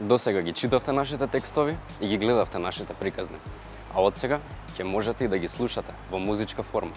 Досега ги читавте нашите текстови и ги гледавте нашите приказни, а од сега ќе можете и да ги слушате во музичка форма.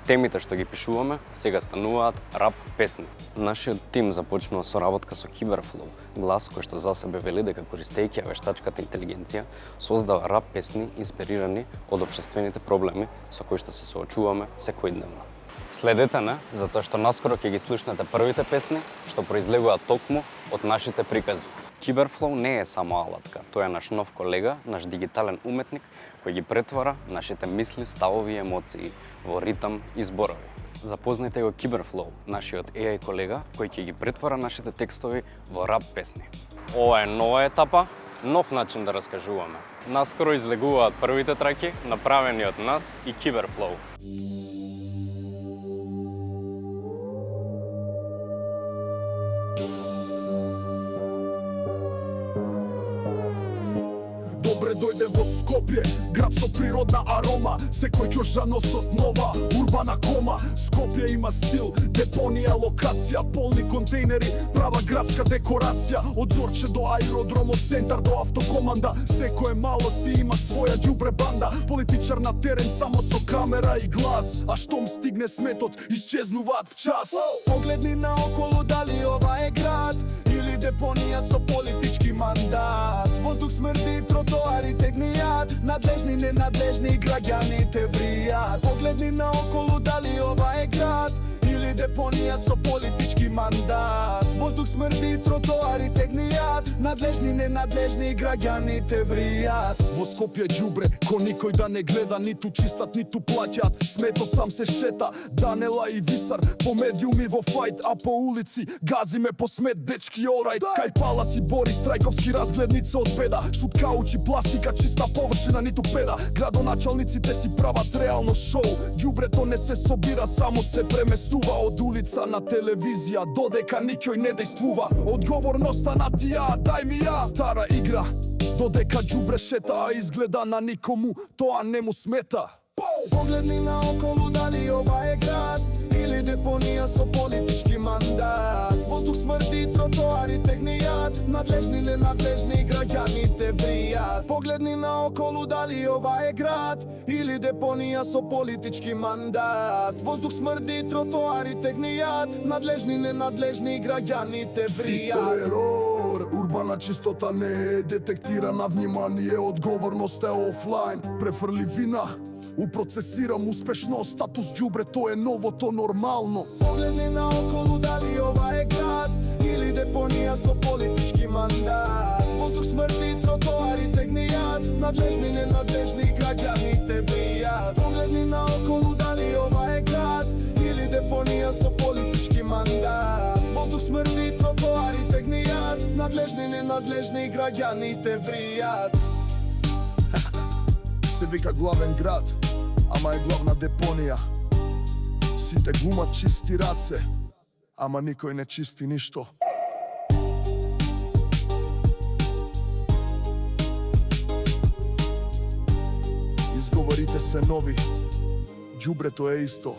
Темите што ги пишуваме сега стануваат рап песни. Нашиот тим започнува соработка со Киберфлоу, глас кој што за себе вели дека користејќи ја вештачката интелигенција создава рап песни инспирирани од општествените проблеми со кои што се соочуваме секојдневно. Следете на, затоа што наскоро ќе ги слушнете првите песни што произлегуваат токму од нашите приказни. Киберфлоу не е само алатка, тој е наш нов колега, наш дигитален уметник кој ги претвара нашите мисли, ставови и емоции во ритам и зборови. Запознајте го Киберфлоу, нашиот AI колега кој ќе ги претвара нашите текстови во рап песни. Ова е нова етапа, нов начин да раскажуваме. Наскоро излегуваат првите траки направени од нас и Киберфлоу. Добре дојде во Скопје, град со природна арома. Секој чош за носот нова, урбана кома. Скопје има стил, депонија, локација, полни контейнери, права градска декорација. Од Зорче до аеродром, од центар до автокоманда. Секој мало си има своја ѓубре банда. Политичар на терен само со камера и глас, а штом стигне сметот, исчезнуваат в час. Погледни наоколу, дали ова е град или депонија со политички мандат. Воздух смрди, тротоарите гнијат, надлежни, ненадлежни, граѓаните вријат. Погледни наоколу, дали ова е град или депонија со политички мандат. Воздух смрди, тротоарите гнијат, надлежни, ненадлежни, граѓаните вријат. Во Скопје ѓубре, ко никој да не гледа, ниту чистат, ниту плаќаат. Сметот сам се шета, Данела и Висар, по медиуми во фајт, а по улици газиме по смет, дечки олрајт. Кај Палас и Борис, Трајковски разгледница од беда. Шут каучи, пластика, чиста површина, ниту педа. Градоначалниците си прават реално шоу. Ѓубрето не се собира, само се преместува од улица на телевизија, додека никој не дејствува. Одговорноста на тија, дај ми ја. Стара игра, додека ѓубре шета, а изгледа на никому тоа не му смета. Погледни наоколу, дали ова е град или депонија со политички мандат. Воздух смрди, тротоарите гнијат, надлежни, ненадлежни, граѓаните вријат. Погледни наоколу, дали ова е град или депонија со политички мандат. Воздух смрди, тротоарите гнијат, надлежни, ненадлежни, граѓаните вријат. Ерор, урбана чистота не е детектирана, внимание, одговорност е офлайн. Префрли вина, упроцесирам успешно, статус ѓубре, тоа е новото нормално. Погледни наоколу, дали ова е град или депонија со политички мандат. Воздух смрди, тротоарите гнијат, надлежни, ненадлежни, граѓаните вријат. Погледни наоколу, дали ова е град или депонија со политички мандат. Воздух смрди, тротоарите гнијат, надлежни, ненадлежни, граѓаните вријат. Се вика главен град, ама е главна депонија. Сите глумат чисти раце, ама никој не чисти ништо. Изговорите се нови, ѓубрето е исто.